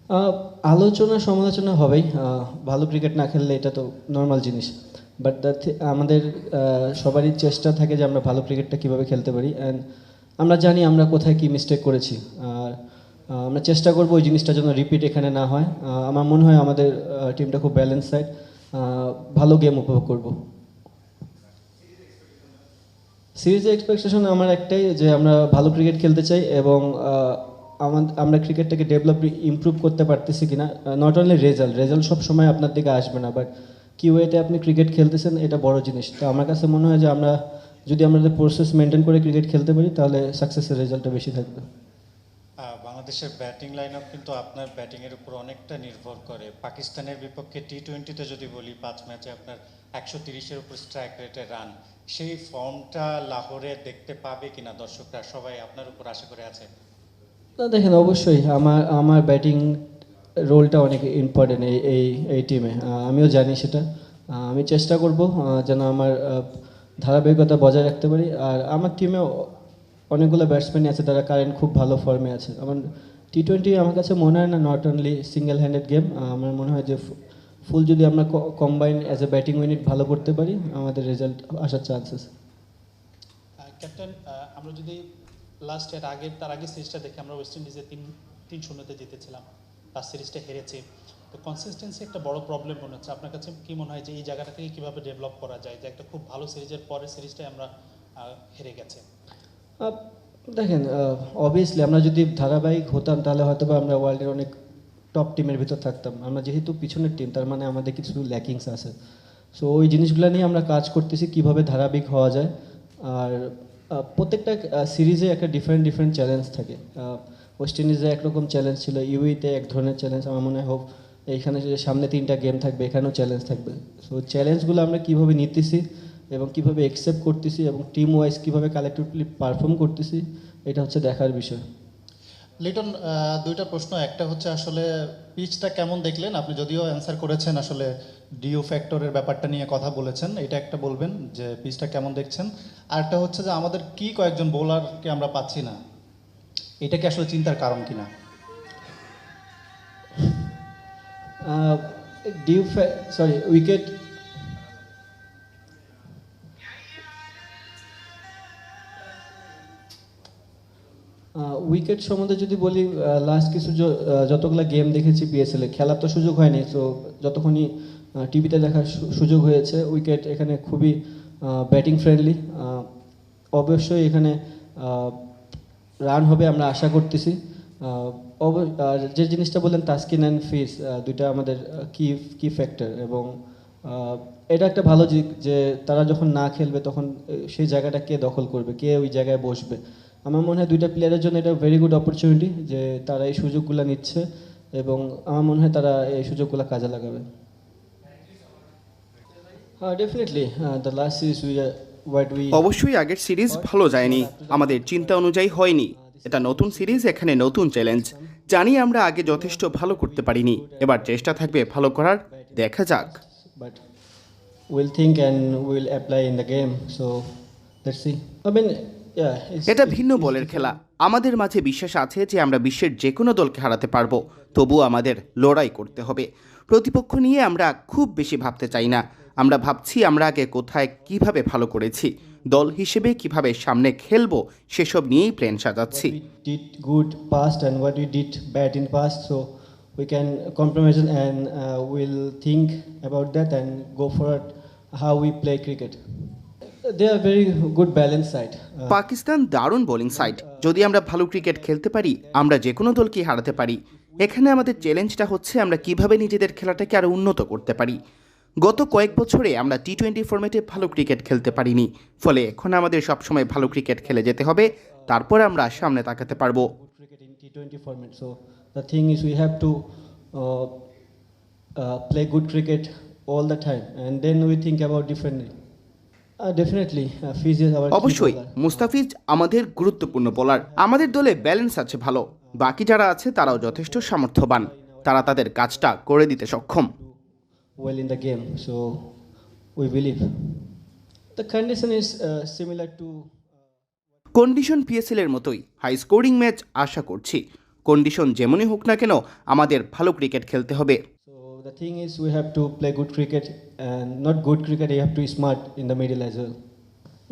আহ, আলোচনা সমালোচনা হবেই। ভালো ক্রিকেট না খেললে এটা তো নর্মাল জিনিস। বাট আমাদের সবারই চেষ্টা থাকে যে আমরা ভালো ক্রিকেটটা কীভাবে খেলতে পারি, অ্যান্ড আমরা জানি আমরা কোথায় কী মিস্টেক করেছি। আর আমরা চেষ্টা করবো ওই জিনিসটা যেন রিপিট এখানে না হয়। আমার মনে হয় আমাদের টিমটা খুব ব্যালেন্স সাইড, ভালো গেম উপভোগ করব। সিরিজের এক্সপেকটেশন আমার একটাই, যে আমরা ভালো ক্রিকেট খেলতে চাই এবং আমরা ক্রিকেটটাকে ডেভেলপ ইমপ্রুভ করতে পারতেছি কিনা। নট অনলি রেজাল্ট, রেজাল্ট সব সময় আপনার দিকে আসবে না, বাট কি ওয়েতে আপনি ক্রিকেট খেলতেছেন এটা বড় জিনিস। তো আমার কাছে মনে হয় যে আমরা যদি আমাদের প্রসেস মেনটেন করে ক্রিকেট খেলতে পারি তাহলে সাকসেসের রেজাল্টটা বেশি থাকবে। বাংলাদেশের ব্যাটিং লাইন আপ কিন্তু আপনার ব্যাটিংয়ের উপর অনেকটা নির্ভর করে। পাকিস্তানের বিপক্ষে টি-20তে যদি বলি 5 ম্যাচে আপনার 130-এর উপর স্ট্রাইক রেটে রান, সেই ফর্মটা লাহোরে দেখতে পাবে কিনা দর্শকরা, সবাই আপনার উপর আশা করে আছে। না দেখেন, অবশ্যই আমার আমার ব্যাটিং রোলটা অনেক ইম্পর্টেন্ট এই এই এই টিমে। আমিও জানি সেটা। আমি চেষ্টা করব যেন আমার ধারাবাহিকতা বজায় রাখতে পারি। আর আমার টিমে অনেকগুলো ব্যাটসম্যানই আছে যারা কারেন্ট খুব ভালো ফর্মে আছে। আমার টি-20 আমার কাছে মনে হয় না not only single handed game. আমার মনে হয় যে ফুল যদি আমরা combine as a batting unit ভালো করতে পারি, আমাদের রেজাল্ট আসার চান্সেস। ক্যাপ্টেন, আমরা যদি তার আগের সিরিজটা দেখি, আমরা ওয়েস্ট ইন্ডিজে 3-0-তে জিতেছিলাম, লাস্ট সিরিজটা হেরেছি। তো কনসিস্টেন্সি একটা বড় প্রবলেম মনে হচ্ছে। আপনার কাছে কি মনে হয় যে এই জায়গাটাকে কীভাবে ডেভেলপ করা যায়, যে একটা খুব ভালো সিরিজের পরের সিরিজটাই আমরা হেরে গেছে? আহ, দেখেন, অবভিয়াসলি আমরা যদি ধারাবাহিক হতাম তাহলে হয়তো বা আমরা ওয়ার্ল্ডের অনেক টপ টিমের ভিতর থাকতাম। আমরা যেহেতু পিছনের টিম, তার মানে আমাদের কিছু ল্যাকিংস আছে। সো ওই জিনিসগুলো নিয়ে আমরা কাজ করতেছি কীভাবে ধারাবাহিক হওয়া যায়। আর প্রত্যেকটা সিরিজে একটা ডিফারেন্ট ডিফারেন্ট চ্যালেঞ্জ থাকে। ওয়েস্ট ইন্ডিজে একরকম চ্যালেঞ্জ ছিল, ইউইতে এক ধরনের চ্যালেঞ্জ। আমার মনে হয় হোক এইখানে যে সামনে 3টা গেম থাকবে, এখানেও চ্যালেঞ্জ থাকবে। সো চ্যালেঞ্জগুলো আমরা কীভাবে নিতেছি এবং কীভাবে অ্যাকসেপ্ট করতেছি এবং টিম ওয়াইজ কীভাবে কালেক্টিভলি পারফর্ম করতেছি, এটা হচ্ছে দেখার বিষয়। লিটন, দুইটা প্রশ্ন। একটা হচ্ছে আসলে পিচটা কেমন দেখলেন আপনি? যদিও অ্যান্সার করেছেন, আসলে ডিও ফ্যাক্টরের ব্যাপারটা নিয়ে কথা বলেছেন, এটা একটা বলবেন যে পিচটা কেমন দেখছেন। আর একটা হচ্ছে যে আমাদের কি কয়েকজন বোলারকে আমরা পাচ্ছি না, এটা কি আসলে চিন্তার কারণ কিনা? উইকেট উইকেট সম্বন্ধে যদি বলি, লাস্ট কিছু যতগুলো গেম দেখেছি পিএসএলে, খেলার তো সুযোগ হয়নি। সো যতক্ষণই টিভিতে দেখার সুযোগ হয়েছে, উইকেট এখানে খুবই ব্যাটিং ফ্রেন্ডলি। অবশ্যই এখানে রান হবে আমরা আশা করতেছি। আর যে জিনিসটা বললেন তাসকিন অ্যান্ড ফিস, দুইটা আমাদের কি কি ফ্যাক্টর, এবং এটা একটা ভালো দিক যে তারা যখন না খেলবে তখন সেই জায়গাটা কে দখল করবে, কে ওই জায়গায় বসবে। আমার মনে হয় দুইটা প্লেয়ারের জন্য এটা ভেরি গুড অপরচুনিটি যে তারা এই সুযোগগুলো নিচ্ছে, এবং আমার মনে হয় তারা এই সুযোগগুলো কাজে লাগাবে। হ্যাঁ, ডেফিনেটলি দ্য লাস্ট সিরিজ অবশ্যই আগের সিরিজ ভালো যায়নি, আমাদের চিন্তা অনুযায়ী হয়নি। এটা নতুন সিরিজ, এখানে নতুন চ্যালেঞ্জ। জানি আমরা আগে যথেষ্ট ভালো করতে পারিনি, এবার চেষ্টা থাকবে ভালো করার। দেখা যাক। But will think and will apply in the game. So let's see. I mean, এটা ভিন্ন বলের খেলা। আমাদের মাঝে বিশ্বাস আছে যে আমরা বিশ্বের যে কোনো দলকে হারাতে পারবো, তবুও আমাদের লড়াই করতে হবে। প্রতিপক্ষ নিয়ে আমরা খুব বেশি ভাবতে চাই না। আমরা ভাবছি আমরা আগে কোথায় কিভাবে ভালো করেছি, দল হিসেবে কিভাবে সামনে খেলবো, সেসব নিয়েই plan সাজাচ্ছি। did good past and what we did bad in past, so we can compromise and we'll think about that and go forward how we play cricket. They are very good balance side. Pakistan দারুণ bowling side. যদি আমরা ভালো cricket খেলতে পারি, আমরা যে কোনো দলকেই হারাতে পারি। এখানে আমাদের চ্যালেঞ্জটা হচ্ছে আমরা কিভাবে নিজেদের খেলাটাকে আরও উন্নত করতে পারি। গত কয়েক বছরে আমরা টি-20 ফরম্যাটে ভালো ক্রিকেট খেলতে পারিনি, ফলে এখন আমাদের সবসময় ভালো ক্রিকেট খেলে যেতে হবে, তারপর আমরা সামনে তাকাতে পারবো। Cricket in T20 format, so the thing is we have to uh, play good cricket all the time and then we think about differently. Definitely, Fiz is our key অবশ্যই bowler. মুস্তাফিজ আমাদের গুরুত্বপূর্ণ বোলার। আমাদের দলে balance আছে ভালো, বাকি যারা আছে তারাও যথেষ্ট সামর্থ্যবান, তারা তাদের কাজটা করে দিতে সক্ষম। Well in the game, so we believe the condition is similar to condition PSL এর মতোই, হাই স্কোরিং ম্যাচ আশা করছি। কন্ডিশন যেমনই হোক না কেন আমাদের ভালো ক্রিকেট খেলতে হবে। So the thing is, we have to play good cricket, and not good cricket. You have to be smart in the middle as well.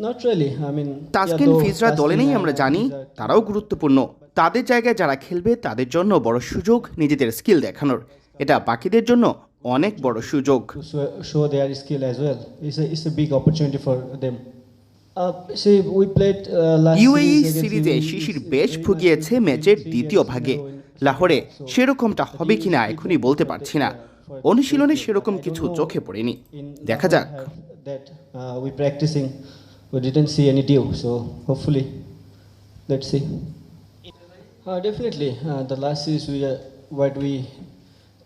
Not really. I mean, Taskin though ফিজরা দলে Taskin নেই and আমরা জানি, Fiz are- তারাও গুরুত্বপূর্ণ। তাদের জায়গায় যারা খেলবে তাদের জন্য বড় সুযোগ নিজেদের স্কিল দেখানোর। এটা বাকিদের জন্য অনেক বড় সুযোগ। to show their skill as well. It's a big opportunity for them. See, we played last UAE series against সিরিজে UAE. শিশির It's বেশ very ভুগিয়েছে much ম্যাচের 3 দ্বিতীয় years ভাগে। in a row in লাহোরে so সেরকমটা the হবে team কিনা is এখনই big বলতে for পারছি না। for অনুশীলনে cricket. সেরকম I don't কিছু know চোখে পড়েনি, in দেখা Lahore যাক। have that we practicing, we didn't see any dew, so hopefully, let's see. Definitely, the last series what we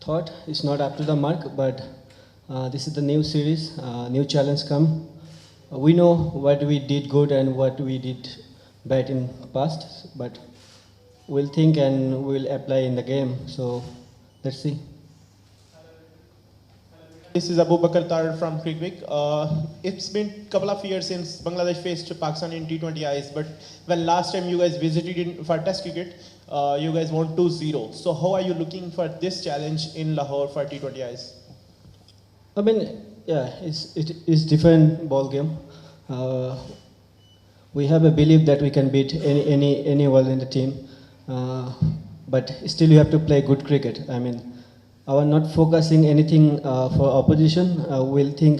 thought is not up to the mark, but this is the new series, new challenge come. We know what we did good and what we did bad in past, but we'll think and we'll apply in the game. So let's see. This is Abu Bakar Tar from Crickwick. It's been a couple of years since Bangladesh faced Pakistan in T20Is, but when last time you guys visited for Test cricket, you guys won 2-0. So how are you looking for this challenge in Lahore for T20Is? I mean, yeah, it is different ball game. We have a belief that we can beat anyone in the team, but still you have to play good cricket. I mean, our not focusing anything for opposition. We'll think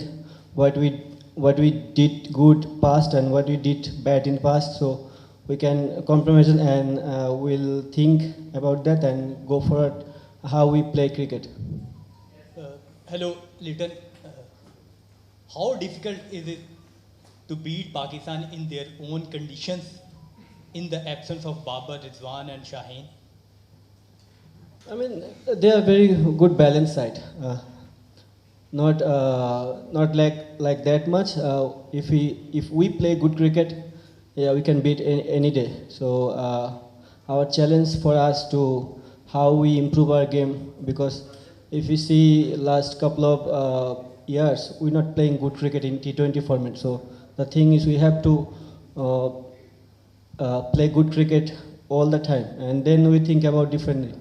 what we did good past and what we did bad in past. So we can compromise and we'll think about that and go for how we play cricket. Hello, Liton. How difficult is it to beat Pakistan in their own conditions in the absence of Babar, Rizwan and Shaheen? I mean, they are very good balance side. Not like that much. If we play good cricket, yeah, we can beat any day. So our challenge for us to how we improve our game, because if you see last couple of years, we're not playing good cricket in T20 format. So the thing is, we have to play good cricket all the time, and then we think about differently.